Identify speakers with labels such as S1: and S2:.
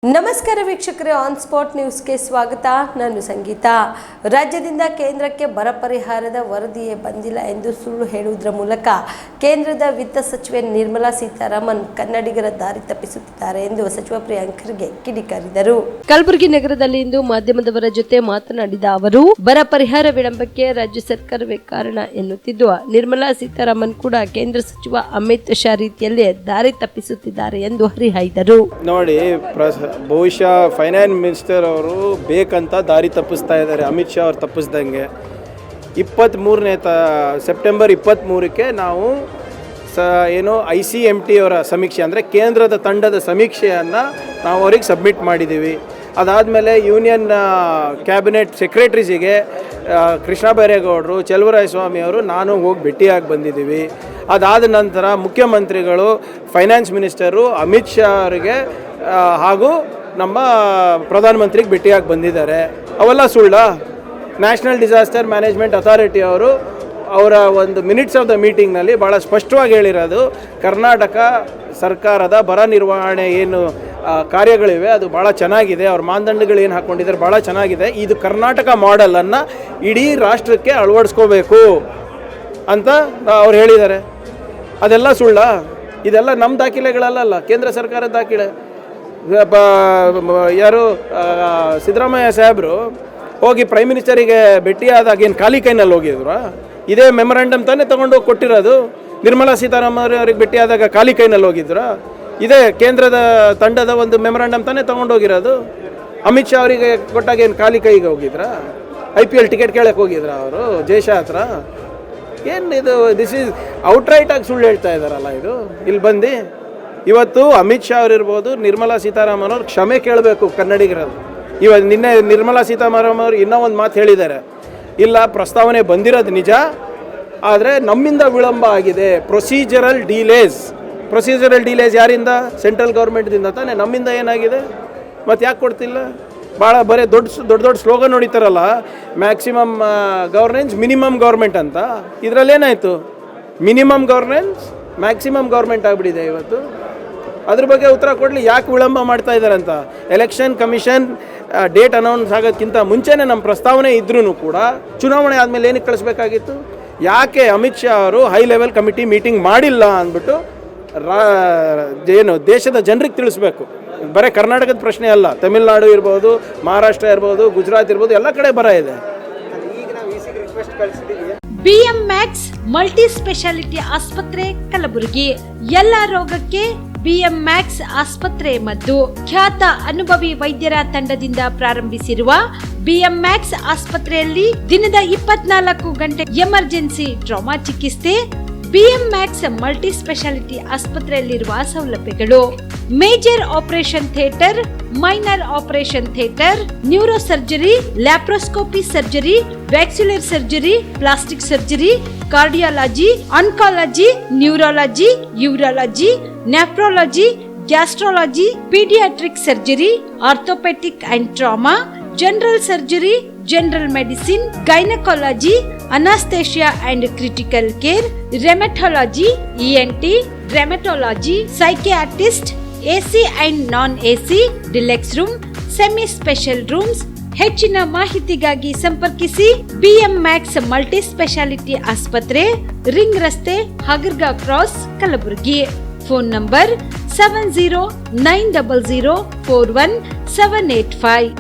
S1: ನಮಸ್ಕಾರ ವೀಕ್ಷಕರೇ, on spot ನ್ಯೂಸ್ಗೆ ಸ್ವಾಗತ. ನಾನು ಸಂಗೀತ. ರಾಜ್ಯದಿಂದ ಕೇಂದ್ರಕ್ಕೆ ಬರ ಪರಿಹಾರದ ವರದಿಯೇ ಬಂದಿಲ್ಲ ಎಂದು ಸುಳ್ಳು ಹೇಳುವುದರ ಮೂಲಕ ಕೇಂದ್ರದ ವಿತ್ತ ಸಚಿವೆ ನಿರ್ಮಲಾ ಸೀತಾರಾಮನ್ ಕನ್ನಡಿಗರ ದಾರಿ ತಪ್ಪಿಸುತ್ತಿದ್ದಾರೆ ಎಂದು ಸಚಿವ ಪ್ರಿಯಾಂಕ್ ಖರ್ಗೆ ಕಿಡಿಕಾರಿದರು. ಕಲಬುರಗಿ ನಗರದಲ್ಲಿ ಇಂದು ಮಾಧ್ಯಮದವರ ಜೊತೆ ಮಾತನಾಡಿದ ಅವರು, ಬರ ಪರಿಹಾರ ವಿಳಂಬಕ್ಕೆ ರಾಜ್ಯ ಸರ್ಕಾರವೇ ಕಾರಣ ಎನ್ನುತ್ತಿದ್ದು, ನಿರ್ಮಲಾ ಸೀತಾರಾಮನ್ ಕೂಡ ಕೇಂದ್ರ ಸಚಿವ ಅಮಿತ್ ಶಾ ರೀತಿಯಲ್ಲೇ ದಾರಿ ತಪ್ಪಿಸುತ್ತಿದ್ದಾರೆ ಎಂದು ಹರಿಹಾಯ್ದರು.
S2: ನೋಡಿ, ಬಹುಶಃ ಫೈನಾನ್ಸ್ ಮಿನಿಸ್ಟರ್ ಅವರು ಬೇಕಂತ ದಾರಿ ತಪ್ಪಿಸ್ತಾ ಇದ್ದಾರೆ. ಅಮಿತ್ ಶಾ ಅವರು ತಪ್ಪಿಸ್ದಂಗೆ 23ನೇ ಸೆಪ್ಟೆಂಬರ್ 23ಕ್ಕೆ ನಾವು ICMT ಅವರ ಸಮೀಕ್ಷೆ ಅಂದರೆ ಕೇಂದ್ರದ ತಂಡದ ಸಮೀಕ್ಷೆಯನ್ನು ನಾವು ಅವ್ರಿಗೆ ಸಬ್ಮಿಟ್ ಮಾಡಿದ್ದೀವಿ. ಅದಾದಮೇಲೆ ಯೂನಿಯನ್ ಕ್ಯಾಬಿನೆಟ್ ಸೆಕ್ರೆಟರೀಸಿಗೆ ಕೃಷ್ಣ ಬೈರೇಗೌಡರು, ಚಲುವರಾಯಸ್ವಾಮಿ ಅವರು ನಾನು ಹೋಗಿ ಭೇಟಿಯಾಗಿ ಬಂದಿದ್ದೀವಿ. ಅದಾದ ನಂತರ ಮುಖ್ಯಮಂತ್ರಿಗಳು, ಫೈನಾನ್ಸ್ ಮಿನಿಸ್ಟರು ಅಮಿತ್ ಶಾ ಅವರಿಗೆ ಹಾಗೂ ನಮ್ಮ ಪ್ರಧಾನಮಂತ್ರಿಗೆ ಭೇಟಿಯಾಗಿ ಬಂದಿದ್ದಾರೆ. ಅವೆಲ್ಲ ಸುಳ್ಳ? ನ್ಯಾಷನಲ್ ಡಿಸಾಸ್ಟರ್ ಮ್ಯಾನೇಜ್ಮೆಂಟ್ ಅಥಾರಿಟಿ ಅವರು ಅವರ ಒಂದು ಮಿನಿಟ್ಸ್ ಆಫ್ ದ ಮೀಟಿಂಗ್ನಲ್ಲಿ ಭಾಳ ಸ್ಪಷ್ಟವಾಗಿ ಹೇಳಿರೋದು, ಕರ್ನಾಟಕ ಸರ್ಕಾರದ ಬರ ನಿರ್ವಹಣೆ ಏನು ಕಾರ್ಯಗಳಿವೆ ಅದು ಭಾಳ ಚೆನ್ನಾಗಿದೆ, ಅವ್ರ ಮಾನದಂಡಗಳು ಏನು ಹಾಕ್ಕೊಂಡಿದ್ದಾರೆ ಭಾಳ ಚೆನ್ನಾಗಿದೆ, ಇದು ಕರ್ನಾಟಕ ಮಾಡೆಲನ್ನು ಇಡೀ ರಾಷ್ಟ್ರಕ್ಕೆ ಅಳವಡಿಸ್ಕೋಬೇಕು ಅಂತ ಅವ್ರು ಹೇಳಿದ್ದಾರೆ. ಅದೆಲ್ಲ ಸುಳ್ಳ? ಇದೆಲ್ಲ ನಮ್ಮ ದಾಖಲೆಗಳಲ್ಲ, ಕೇಂದ್ರ ಸರ್ಕಾರದ ದಾಖಲೆ. ಯಾರು ಸಿದ್ದರಾಮಯ್ಯ ಸಾಹೇಬರು ಹೋಗಿ ಪ್ರೈಮ್ ಮಿನಿಸ್ಟರಿಗೆ ಭೇಟಿಯಾದಾಗ ಏನು ಖಾಲಿ ಕೈನಲ್ಲಿ ಹೋಗಿದ್ರು? ಇದೇ ಮೆಮೊರಾಂಡಮ್ ತಾನೇ ತೊಗೊಂಡೋಗಿ ಕೊಟ್ಟಿರೋದು. ನಿರ್ಮಲಾ ಸೀತಾರಾಮನ್ ಅವ್ರಿಗೆ ಭೇಟಿಯಾದಾಗ ಖಾಲಿ ಕೈನಲ್ಲಿ ಹೋಗಿದ್ರು? ಇದೇ ಕೇಂದ್ರದ ತಂಡದ ಒಂದು ಮೆಮೊರಾಂಡಮ್ ತಾನೇ ತೊಗೊಂಡೋಗಿರೋದು. ಅಮಿತ್ ಶಾ ಅವರಿಗೆ ಕೊಟ್ಟಾಗ ಏನು ಖಾಲಿ ಕೈಗೆ ಹೋಗಿದ್ರ? IPL ಟಿಕೆಟ್ ಕೇಳಕ್ಕೆ ಹೋಗಿದ್ರ ಅವರು ಜಯಶಾ ಹತ್ರ? ಏನು ಇದು? ದಿಸ್ ಈಸ್ ಔಟ್ರೈಟ್ ಆಗಿ ಸುಳ್ಳು ಹೇಳ್ತಾ ಇದ್ದಾರಲ್ಲ ಇದು. ಇಲ್ಲಿ ಬಂದು ಇವತ್ತು ಅಮಿತ್ ಶಾ ಅವರಿರ್ಬೋದು, ನಿರ್ಮಲಾ ಸೀತಾರಾಮನ್ ಅವ್ರು ಕ್ಷಮೆ ಕೇಳಬೇಕು ಕನ್ನಡಿಗರಲ್ಲಿ. ಇವತ್ತು ನಿನ್ನೆ ನಿರ್ಮಲಾ ಸೀತಾರಾಮನ್ ಅವರು ಇನ್ನೂ ಒಂದು ಮಾತು ಹೇಳಿದ್ದಾರೆ, ಇಲ್ಲ ಪ್ರಸ್ತಾವನೆ ಬಂದಿರೋದು ನಿಜ, ಆದರೆ ನಮ್ಮಿಂದ ವಿಳಂಬ ಆಗಿದೆ. ಪ್ರೊಸೀಜರಲ್ ಡಿಲೇಸ್ ಯಾರಿಂದ? ಸೆಂಟ್ರಲ್ ಗೌರ್ಮೆಂಟ್ದಿಂದ ತಾನೇ. ನಮ್ಮಿಂದ ಏನಾಗಿದೆ? ಮತ್ತು ಯಾಕೆ ಕೊಡ್ತಿಲ್ಲ? ಭಾಳ ಬರೀ ದೊಡ್ಡ ಸ್ಲೋಗನ್ ಹೊಡಿತಾರಲ್ಲ, ಮ್ಯಾಕ್ಸಿಮಮ್ ಗವರ್ನೆನ್ಸ್ ಮಿನಿಮಮ್ ಗೌರ್ಮೆಂಟ್ ಅಂತ. ಇದರಲ್ಲೇನಾಯಿತು? ಮಿನಿಮಮ್ ಗವರ್ನೆನ್ಸ್ ಮ್ಯಾಕ್ಸಿಮಮ್ ಗೌರ್ಮೆಂಟ್ ಆಗಿಬಿಟ್ಟಿದೆ ಇವತ್ತು. ಅದ್ರ ಬಗ್ಗೆ ಉತ್ತರ ಕೊಡಲಿ, ಯಾಕೆ ವಿಳಂಬ ಮಾಡ್ತಾ ಇದ್ದಾರೆ ಅಂತ. ಎಲೆಕ್ಷನ್ ಕಮಿಷನ್ ಡೇಟ್ ಅನೌನ್ಸ್ ಆಗೋದಕ್ಕಿಂತ ಮುಂಚೆನೇ ನಮ್ಮ ಪ್ರಸ್ತಾವನೆ ಇದ್ರೂ ಕೂಡ ಚುನಾವಣೆ ಆದಮೇಲೆ ಏನಕ್ಕೆ ಕಳಿಸ್ಬೇಕಾಗಿತ್ತು? ಯಾಕೆ ಅಮಿತ್ ಶಾ ಅವರು ಹೈ ಲೆವೆಲ್ ಕಮಿಟಿ ಮೀಟಿಂಗ್ ಮಾಡಿಲ್ಲ ಅಂದ್ಬಿಟ್ಟು ಏನು ದೇಶದ ಜನರಿಗೆ ತಿಳಿಸ್ಬೇಕು. ಬರೀ ಕರ್ನಾಟಕದ ಪ್ರಶ್ನೆ ಅಲ್ಲ, ತಮಿಳುನಾಡು ಇರ್ಬೋದು, ಮಹಾರಾಷ್ಟ್ರ ಇರ್ಬೋದು, ಗುಜರಾತ್ ಇರ್ಬೋದು, ಎಲ್ಲ ಕಡೆ ಬರ ಇದೆ.
S3: BMX ಮಲ್ಟಿ ಸ್ಪೆಷಾಲಿಟಿ ಆಸ್ಪತ್ರೆ ಕಲಬುರಗಿ. ಎಲ್ಲ ರೋಗಕ್ಕೆ BMX ಆಸ್ಪತ್ರೆ ಮದ್ದು. ಖ್ಯಾತ ಅನುಭವಿ ವೈದ್ಯರ ತಂಡದಿಂದ ಪ್ರಾರಂಭಿಸಿರುವ BMX ಆಸ್ಪತ್ರೆಯಲ್ಲಿ ದಿನದ 24 ಗಂಟೆ ಎಮರ್ಜೆನ್ಸಿ ಟ್ರಾಮಾ ಚಿಕಿತ್ಸೆ. BMX ಮಲ್ಟಿ ಸ್ಪೆಷಾಲಿಟಿ ಆಸ್ಪತ್ರೆಯಲ್ಲಿರುವ ಸೌಲಭ್ಯಗಳು: major operation theatre, minor operation theatre, neuro surgery, laparoscopy surgery, ವ್ಯಾಕ್ಸ್ಯುಲರ್ surgery, plastic surgery, cardiology, oncology, neurology, urology, nephrology, gastrology, paediatric surgery, orthopaedic and trauma, general surgery, general medicine, gynaecology, anaesthesia and critical care, rheumatology, ENT, rheumatology, psychiatrist, AC and non AC, deluxe room, semi special rooms. ಹೆಚ್ಚಿನ ಮಾಹಿತಿಗಾಗಿ ಸಂಪರ್ಕಿಸಿ BMX multi speciality ಆಸ್ಪತ್ರೆ, ring ರಸ್ತೆ, Hagarga cross, Kalaburagi. Phone number 7090041785.